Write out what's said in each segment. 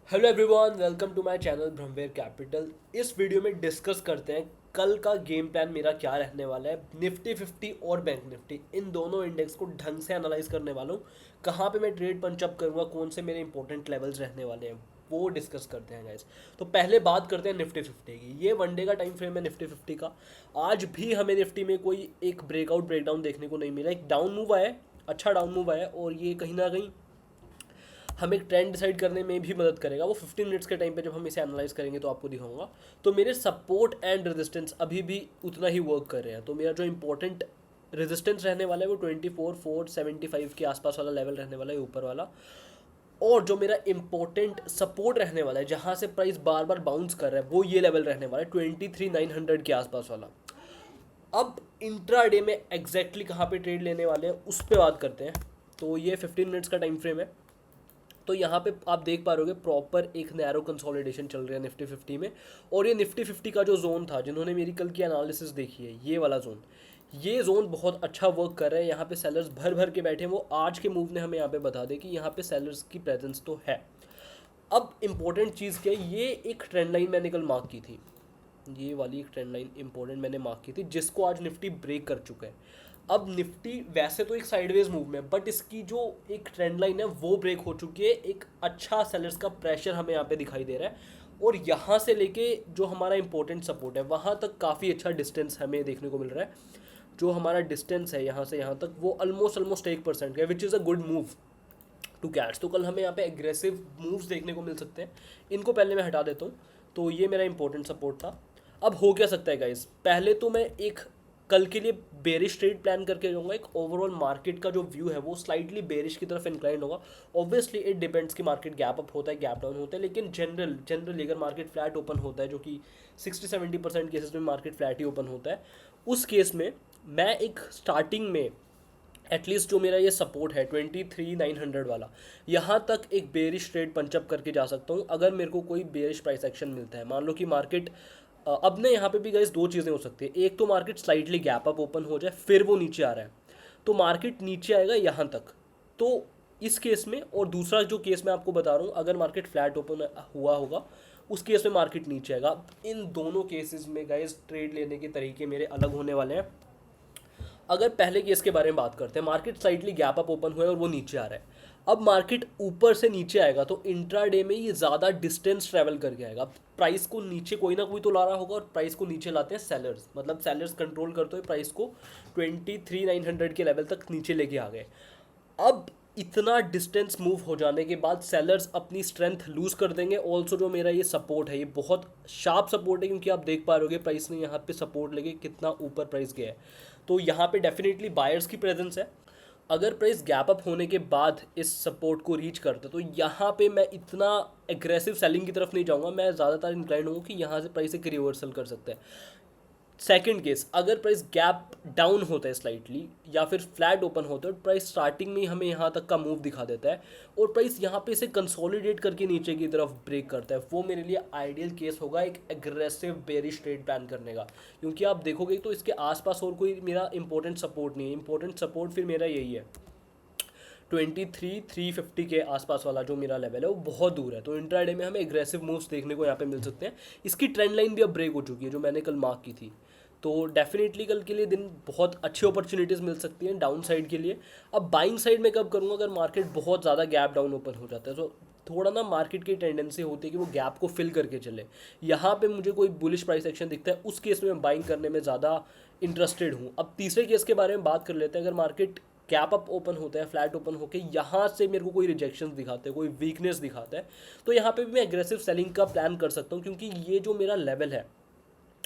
Hello everyone, welcome to my channel ब्रह्मवेर capital. इस video में डिस्कस करते हैं कल का गेम प्लान मेरा क्या रहने वाला है। निफ्टी 50 और बैंक निफ्टी इन दोनों इंडेक्स को ढंग से एनालाइज करने वाला हूँ। कहाँ पे मैं ट्रेड पंचअप करूँगा, कौन से मेरे इंपॉर्टेंट लेवल्स रहने वाले हैं, वो डिस्कस करते हैं गाइस। तो पहले बात करते हैं निफ्टी 50 की। ये वनडे का टाइम फ्रेम है निफ्टी 50 का। आज भी हमें निफ्टी में कोई एक ब्रेकआउट ब्रेकडाउन देखने को नहीं मिला। एक डाउन मूव आया है, अच्छा डाउन मूव आया है, और ये कहीं ना कहीं हमें एक ट्रेंड डिसाइड करने में भी मदद करेगा। वो 15 मिनट्स के टाइम पे जब हम इसे एनालाइज करेंगे तो आपको दिखाऊंगा। तो मेरे सपोर्ट एंड रेजिस्टेंस अभी भी उतना ही वर्क कर रहे हैं। तो मेरा जो इंपॉर्टेंट रेजिस्टेंस रहने वाला है वो 24,475 के आसपास वाला लेवल रहने वाला है, ऊपर वाला। और जो मेरा इंपॉर्टेंट सपोर्ट रहने वाला है, जहाँ से प्राइस बार बार बाउंस कर रहा है, वो ये लेवल रहने वाला है 23,900 के आसपास वाला। अब इंट्रा डे में एग्जैक्टली कहाँ पे ट्रेड लेने वाले हैं उस पर बात करते हैं। तो ये 15 मिनट्स का टाइम फ्रेम है। तो यहाँ पे आप देख पा रहे हो प्रॉपर एक नैरो कंसोलिडेशन चल रहा है निफ्टी 50 में। और ये निफ्टी 50 का जो जोन था, जिन्होंने मेरी कल की एनालिसिस देखी है, ये वाला जोन, ये जोन बहुत अच्छा वर्क कर रहा है। यहाँ पे सेलर्स भर भर के बैठे हैं। वो आज के मूव ने हमें यहाँ पे बता दे कि यहाँ पे सेलर्स की प्रेजेंस तो है। अब इंपॉर्टेंट चीज़ क्या है, ये एक ट्रेंड लाइन मैंने कल मार्क की थी। ये वाली एक ट्रेंड लाइन इंपॉर्टेंट मैंने मार्क की थी, जिसको आज निफ्टी ब्रेक कर चुका है। अब निफ्टी वैसे तो एक साइडवेज मूव में, बट इसकी जो एक ट्रेंड लाइन है वो ब्रेक हो चुकी है। एक अच्छा सेलर्स का प्रेशर हमें यहाँ पे दिखाई दे रहा है। और यहाँ से लेके जो हमारा इंपॉर्टेंट सपोर्ट है वहाँ तक काफ़ी अच्छा डिस्टेंस हमें देखने को मिल रहा है। जो हमारा डिस्टेंस है यहाँ से यहाँ तक, वो ऑलमोस्ट ऑलमोस्ट 1% का है, which is a good move two cats. तो कल हमें यहाँ पे एग्रेसिव मूव्स देखने को मिल सकते हैं। इनको पहले मैं हटा देता हूँ। तो ये मेरा इंपॉर्टेंट सपोर्ट था। अब हो क्या सकता है गाइस, पहले तो मैं एक कल के लिए बेरिश ट्रेड प्लान करके जाऊंगा। एक ओवरऑल मार्केट का जो व्यू है वो स्लाइटली बेरिश की तरफ इंक्लाइंड होगा। ऑब्वियसली इट डिपेंड्स कि मार्केट गैप अप होता है, गैप डाउन होता है, लेकिन जनरली अगर मार्केट फ्लैट ओपन होता है, जो कि 60-70% केसेस में मार्केट फ्लैट ही ओपन होता है, उस केस में मैं एक स्टार्टिंग में एटलीस्ट जो मेरा ये सपोर्ट है 23,900 वाला, यहाँ तक एक बेरिश ट्रेड पंचअप करके जा सकता हूँ। अगर मेरे को कोई बेरिश प्राइस एक्शन मिलता है, मान लो कि मार्केट अब ना, यहाँ पे भी गाइस दो चीज़ें हो सकती है। एक तो market slightly gap up open हो जाए, फिर वो नीचे आ रहा है, तो मार्केट नीचे आएगा यहाँ तक। तो इस केस में, और दूसरा जो केस मैं आपको बता रहा हूँ, अगर मार्केट फ्लैट ओपन हुआ होगा, उस केस में मार्केट नीचे आएगा। इन दोनों केसेस में गाइस ट्रेड लेने के तरीके मेरे अलग होने वाले हैं। अगर पहले केस के बारे में बात करते हैं, market slightly gap up open हुआ है और वो नीचे आ रहा है। अब मार्केट ऊपर से नीचे आएगा तो इंट्रा डे में ये ज़्यादा डिस्टेंस ट्रैवल करके आएगा। प्राइस को नीचे कोई ना कोई तो ला रहा होगा, और प्राइस को नीचे लाते हैं सेलर्स, मतलब सेलर्स कंट्रोल करते हुए प्राइस को 23,900 के लेवल तक नीचे लेके आ गए। अब इतना डिस्टेंस मूव हो जाने के बाद सेलर्स अपनी स्ट्रेंथ लूज कर देंगे। ऑल्सो जो मेरा ये सपोर्ट है, ये बहुत शार्प सपोर्ट है, क्योंकि आप देख पा रहे हो प्राइस ने यहाँ पे सपोर्ट लेके कितना ऊपर प्राइस गया है। तो यहाँ पे डेफिनेटली बायर्स की प्रेजेंस है। अगर प्राइस गैप अप होने के बाद इस सपोर्ट को रीच करता है, तो यहाँ पे मैं इतना एग्रेसिव सेलिंग की तरफ नहीं जाऊँगा। मैं ज़्यादातर इंक्लाइंड हूँ कि यहाँ से प्राइस एक रिवर्सल कर सकता है। सेकंड केस, अगर प्राइस गैप डाउन होता है स्लाइटली, या फिर फ्लैट ओपन होता है, तो प्राइस स्टार्टिंग में ही हमें यहाँ तक का मूव दिखा देता है, और प्राइस यहाँ पे इसे कंसोलिडेट करके नीचे की तरफ ब्रेक करता है, वो मेरे लिए आइडियल केस होगा एक एग्रेसिव बेरिश ट्रेड प्लान करने का। क्योंकि आप देखोगे तो इसके आसपास और कोई मेरा इंपॉर्टेंट सपोर्ट नहीं है। इंपॉर्टेंट सपोर्ट फिर मेरा यही है 23,350 के आसपास वाला जो मेरा लेवल है, वो बहुत दूर है। तो इंट्राडे में हमें एग्रेसिव मूव्स देखने को यहाँ पे मिल सकते हैं। इसकी ट्रेंड लाइन भी अब ब्रेक हो चुकी है, जो मैंने कल मार्क की थी। तो डेफिनेटली कल के लिए दिन बहुत अच्छी अपॉर्चुनिटीज़ मिल सकती हैं डाउन साइड के लिए। अब बाइंग साइड में कब करूँगा, अगर मार्केट बहुत ज़्यादा गैप डाउन ओपन हो जाता है, तो थोड़ा ना मार्केट की टेंडेंसी होती है कि वो गैप को फिल करके चले। यहाँ पे मुझे कोई बुलिश प्राइस एक्शन दिखता है, उस केस में मैं बाइंग करने में ज़्यादा इंटरेस्टेड हूँ। अब तीसरे केस के बारे में बात कर लेते हैं। अगर मार्केट कैप अप ओपन होता है, फ्लैट ओपन होकर यहाँ से मेरे को कोई रिजेक्शन दिखाते हैं, कोई वीकनेस दिखाता है, तो यहाँ पे भी मैं एग्रेसिव सेलिंग का प्लान कर सकता हूँ। क्योंकि ये जो मेरा लेवल है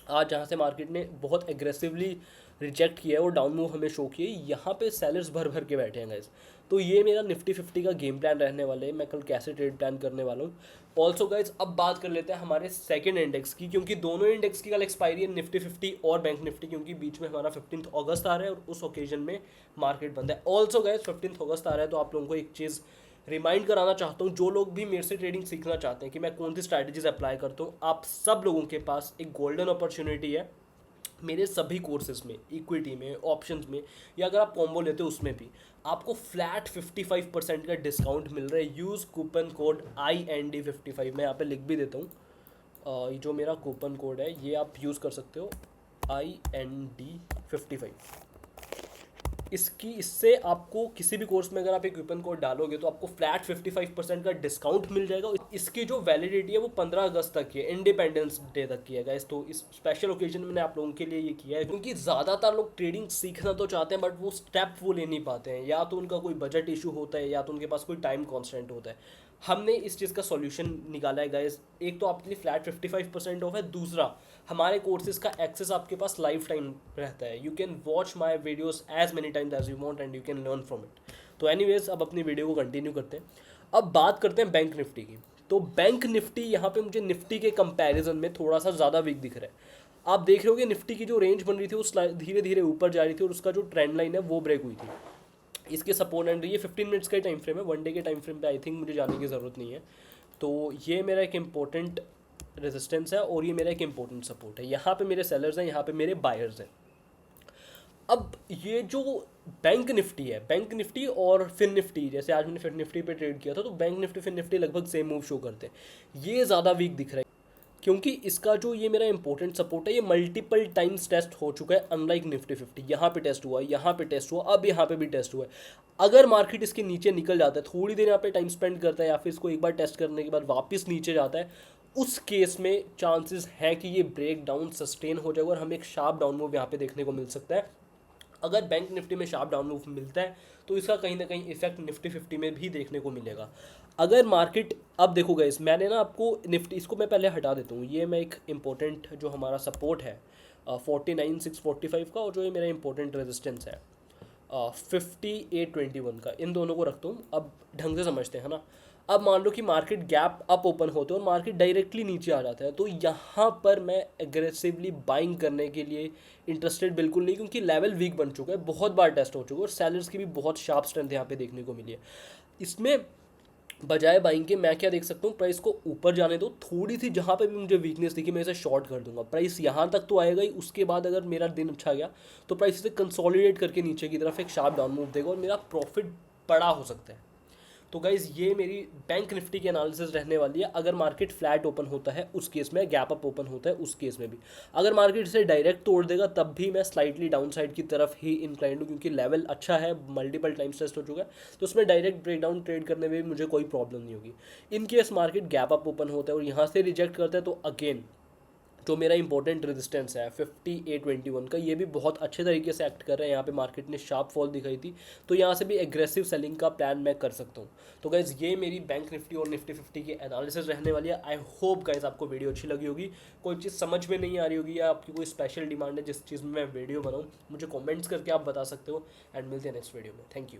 आज, जहाँ से मार्केट ने बहुत एग्रेसिवली रिजेक्ट किया है और डाउन मूव हमें शो किए, यहाँ पे सेलर्स भर भर के बैठे हैं गाइज। तो ये मेरा निफ्टी 50 का गेम प्लान रहने वाले है। मैं कल कैसे ट्रेड प्लान करने वाला हूँ। ऑल्सो गाइज अब बात कर लेते हैं हमारे सेकंड इंडेक्स की, क्योंकि दोनों इंडेक्स की कल एक्सपायरी है, निफ्टी 50 और बैंक निफ्टी, क्योंकि बीच में हमारा 15 अगस्त आ रहा है और उस ओकेजन में मार्केट बंद है। ऑल्सो गाइज 15 अगस्त आ रहा है, तो आप लोगों को एक चीज़ रिमाइंड कराना चाहता हूँ, जो लोग भी मेरे से ट्रेडिंग सीखना चाहते हैं कि मैं कौन सी स्ट्रैटेजीज अप्लाई करता हूँ, आप सब लोगों के पास एक गोल्डन अपॉर्चुनिटी है मेरे सभी कोर्सेज में, इक्विटी में, ऑप्शंस में, या अगर आप कॉम्बो लेते हो उसमें भी आपको फ्लैट 55% का डिस्काउंट मिल रहा है। यूज़ कूपन कोड IND55, मैं यहाँ पे लिख भी देता हूँ। ये जो मेरा कूपन कोड है ये आप यूज़ कर सकते हो, IND55। इससे आपको किसी भी कोर्स में अगर आप एक कूपन कोड डालोगे तो आपको फ्लैट 55% का डिस्काउंट मिल जाएगा। इसकी जो वैलिडिटी है वो 15 अगस्त तक की है, इंडिपेंडेंस डे तक की है गाइस। तो इस स्पेशल ओकेजन मैंने आप लोगों के लिए ये किया है, क्योंकि ज़्यादातर लोग ट्रेडिंग सीखना तो चाहते हैं बट वो स्टेप वो ले नहीं पाते हैं, या तो उनका कोई बजट इशू होता है या तो उनके पास कोई टाइम कॉन्स्टेंट होता है। हमने इस चीज़ का सॉल्यूशन निकाला है गाइस। एक तो आपके लिए फ्लैट 55% ऑफ है, दूसरा हमारे कोर्सेज का एक्सेस आपके पास लाइफ टाइम रहता है। You can watch my videos as many times as you want and you can learn from it. तो एनीवेज अब अपनी वीडियो को कंटिन्यू करते हैं। अब बात करते हैं बैंक निफ्टी की। तो बैंक निफ्टी यहाँ पे मुझे निफ्टी के कंपैरिजन में थोड़ा सा ज़्यादा वीक दिख रहा है। आप देख रहे हो कि निफ्टी की जो रेंज बन रही थी वो धीरे धीरे ऊपर जा रही थी और उसका जो ट्रेंड लाइन है वो ब्रेक हुई थी। इसके सपोर्ट एंड ये 15 मिनट्स का टाइम फ्रेम है, 1 डे के टाइम फ्रेम पे आई थिंक मुझे जाने की ज़रूरत नहीं है। तो ये मेरा एक इंपॉर्टेंट रेजिस्टेंस है और ये मेरा एक इंपॉर्टेंट सपोर्ट है। यहाँ पे मेरे सेलर्स हैं, यहाँ पे मेरे बायर्स हैं। अब ये जो बैंक निफ्टी है, बैंक निफ्टी और फिन निफ्टी, जैसे आज मैंने फिन निफ्टी पे ट्रेड किया था तो बैंक निफ्टी फिन निफ्टी लगभग सेम मूव शो करते हैं। ये ज़्यादा वीक दिख रहा है क्योंकि इसका जो ये मेरा इंपॉर्टेंट सपोर्ट है ये मल्टीपल टाइम्स टेस्ट हो चुका है। अनलाइक निफ्टी 50, यहाँ पे टेस्ट हुआ, यहाँ पे टेस्ट हुआ, अब यहाँ पे भी टेस्ट हुआ है। अगर मार्केट इसके नीचे निकल जाता है, थोड़ी देर यहाँ पे टाइम स्पेंड करता है या फिर इसको एक बार टेस्ट करने के बाद वापस नीचे जाता है, उस केस में चांसेस है कि ये ब्रेक डाउन सस्टेन हो जाएगा और हमें एक शार्प डाउन मूव यहाँ पे देखने को मिल सकता है। अगर बैंक निफ्टी में शार्प डाउन मूव मिलता है तो इसका कहीं ना कहीं इफेक्ट निफ्टी 50 में भी देखने को मिलेगा। अगर मार्केट, अब देखो गाइस, मैंने ना आपको निफ्टी, इसको मैं पहले हटा देता हूँ। ये मैं एक इम्पोर्टेंट जो हमारा सपोर्ट है 49,645 का, और जो ये मेरा इंपॉर्टेंट रेजिस्टेंस है 5821 का, इन दोनों को रखता हूँ। अब ढंग से समझते हैं ना। अब मान लो कि मार्केट गैप अप ओपन होते हैं और मार्केट डायरेक्टली नीचे आ जाता है, तो यहाँ पर मैं एग्रेसिवली बाइंग करने के लिए इंटरेस्टेड बिल्कुल नहीं, क्योंकि लेवल वीक बन चुका है, बहुत बार टेस्ट हो चुका है और सेलर्स की भी बहुत शार्प स्ट्रेंथ यहाँ पे देखने को मिली है। इसमें बजाय बाइंग के मैं क्या देख सकता हूँ, प्राइस को ऊपर जाने दो थोड़ी सी, जहाँ पे भी मुझे वीकनेस दिखी मैं इसे शॉर्ट कर दूंगा। प्राइस यहाँ तक तो आएगा ही, उसके बाद अगर मेरा दिन अच्छा गया तो प्राइस इसे कंसोलिडेट करके नीचे की तरफ एक शार्प डाउन मूव देगा और मेरा प्रॉफिट बड़ा हो सकता है। तो गाइज़ ये मेरी बैंक निफ्टी की एनालिसिस रहने वाली है। अगर मार्केट फ्लैट ओपन होता है उस केस में, गैप अप ओपन होता है उस केस में भी, अगर मार्केट इसे डायरेक्ट तोड़ देगा तब भी मैं स्लाइटली डाउन साइड की तरफ ही इंक्लाइंड हूँ, क्योंकि लेवल अच्छा है, मल्टीपल टाइम्स टेस्ट हो चुका है, तो उसमें डायरेक्ट ब्रेकडाउन ट्रेड करने में भी मुझे कोई प्रॉब्लम नहीं होगी। In case market gap up open होता है और यहाँ से रिजेक्ट करता है तो अगेन जो मेरा इंपॉर्टेंट रेजिस्टेंस है 5821 का, ये भी बहुत अच्छे तरीके से एक्ट कर रहा है। यहाँ पे मार्केट ने शार्प फॉल दिखाई थी तो यहाँ से भी एग्रेसिव सेलिंग का प्लान मैं कर सकता हूँ। तो गाइज़ ये मेरी बैंक निफ्टी और निफ्टी 50 की एनालिसिस रहने वाली है। आई होप गाइज़ आपको वीडियो अच्छी लगी होगी। कोई चीज़ समझ में नहीं आ रही होगी या आपकी कोई स्पेशल डिमांड है जिस चीज़ में मैं वीडियो बनाऊँ, मुझे कॉमेंट्स करके आप बता सकते हो। एंड मिलते हैं नेक्स्ट वीडियो में। Thank you.